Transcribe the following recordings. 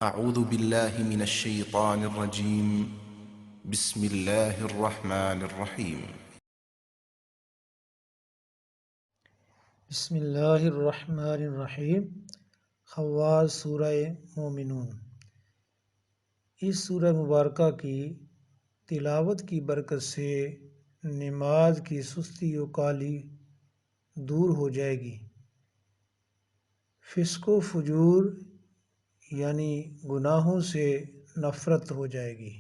أعوذ بالله من الشيطان الرجيم. بسم الله الرحمن الرحيم. بسم اللہ الرحمن الرحیم۔ خواص سورہ مومنون۔ اس سورہ مبارکہ کی تلاوت کی برکت سے نماز کی سستی و کالی دور ہو جائے گی، فسق و فجور یعنی گناہوں سے نفرت ہو جائے گی،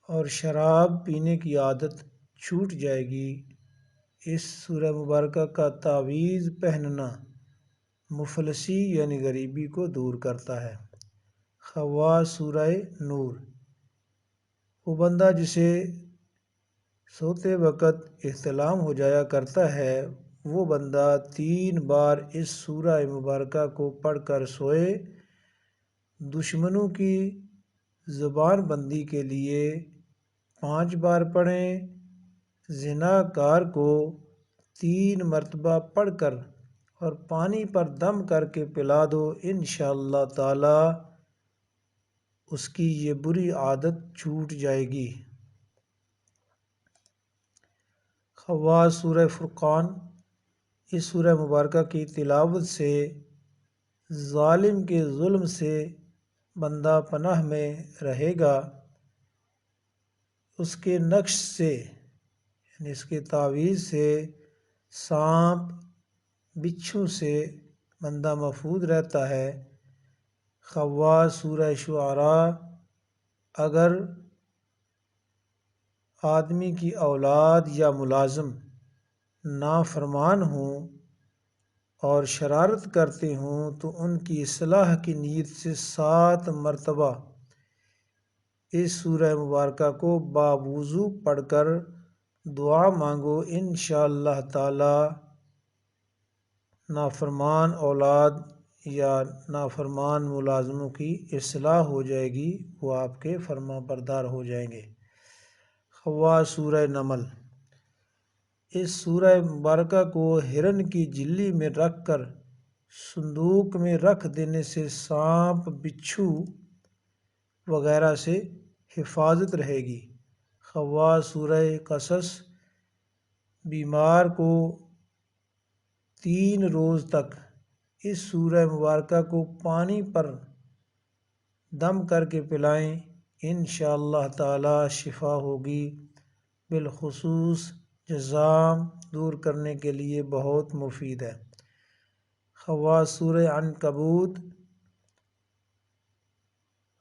اور شراب پینے کی عادت چھوٹ جائے گی۔ اس سورہ مبارکہ کا تعویذ پہننا مفلسی یعنی غریبی کو دور کرتا ہے۔ خواص سورہ نور۔ وہ بندہ جسے سوتے وقت احتلام ہو جایا کرتا ہے، وہ بندہ 3 بار اس سورہ مبارکہ کو پڑھ کر سوئے، دشمنوں کی زبان بندی کے لیے 5 بار پڑھیں، زناکار کو 3 مرتبہ پڑھ کر اور پانی پر دم کر کے پلا دو، انشاءاللہ تعالی اس کی یہ بری عادت چھوٹ جائے گی۔ خواص سورہ فرقان۔ اس سورہ مبارکہ کی تلاوت سے ظالم کے ظلم سے بندہ پناہ میں رہے گا، اس کے نقش سے یعنی اس کے تعویذ سے، سانپ بچھو سے بندہ محفوظ رہتا ہے۔ خواص سورہ شعراء۔ اگر آدمی کی اولاد یا ملازم نافرمان ہوں اور شرارت کرتے ہوں تو ان کی اصلاح کی نیت سے 7 مرتبہ اس سورہ مبارکہ کو باوضو پڑھ کر دعا مانگو، انشاءاللہ تعالی نافرمان اولاد یا نافرمان ملازموں کی اصلاح ہو جائے گی، وہ آپ کے فرما بردار ہو جائیں گے۔ خواص سورہ نمل۔ اس سورہ مبارکہ کو ہرن کی جھلی میں رکھ کر صندوق میں رکھ دینے سے سانپ بچھو وغیرہ سے حفاظت رہے گی۔ خواص سورہ قصص۔ بیمار کو 3 روز تک اس سورہ مبارکہ کو پانی پر دم کر کے پلائیں، انشاءاللہ تعالی شفا ہوگی۔ بالخصوص جذام دور کرنے کے لیے بہت مفید ہے۔ خواص سورہ عنکبوت۔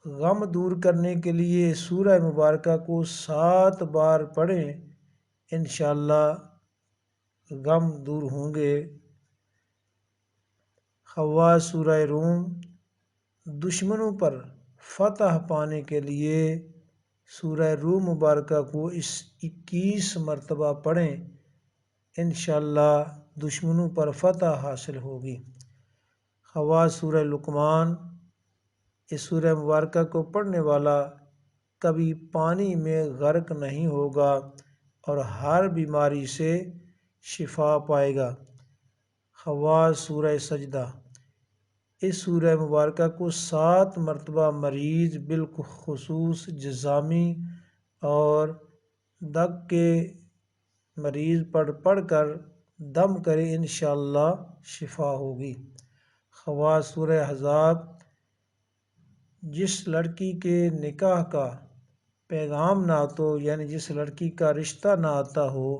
غم دور کرنے کے لیے سورہ مبارکہ کو 7 بار پڑھیں، انشاءاللہ غم دور ہوں گے۔ خواص سورہ روم۔ دشمنوں پر فتح پانے کے لیے سورہ روم مبارکہ کو 21 مرتبہ پڑھیں، انشاءاللہ دشمنوں پر فتح حاصل ہوگی۔ خواص سورہ لقمان۔ اس سورہ مبارکہ کو پڑھنے والا کبھی پانی میں غرق نہیں ہوگا اور ہر بیماری سے شفا پائے گا۔ خواص سورہ سجدہ۔ اس سورہ مبارکہ کو 7 مرتبہ مریض بالخصوص جذامی اور دگ کے مریض پڑھ کر دم کرے، انشاءاللہ شفا ہوگی۔ خواص سورہ احزاب۔ جس لڑکی کے نکاح کا پیغام نہ آتا یعنی جس لڑکی کا رشتہ نہ آتا ہو،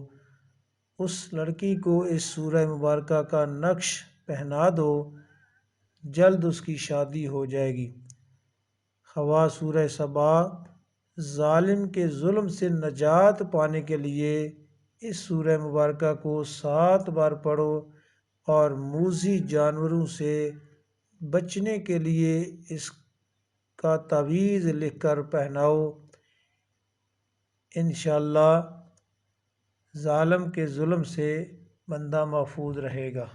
اس لڑکی کو اس سورہ مبارکہ کا نقش پہنا دو، جلد اس کی شادی ہو جائے گی۔ خواص سورہ سبا۔ ظالم کے ظلم سے نجات پانے کے لیے اس سورہ مبارکہ کو 7 بار پڑھو اور موذی جانوروں سے بچنے کے لیے اس کا تعویذ لکھ کر پہناؤ، انشاءاللہ ظالم کے ظلم سے بندہ محفوظ رہے گا۔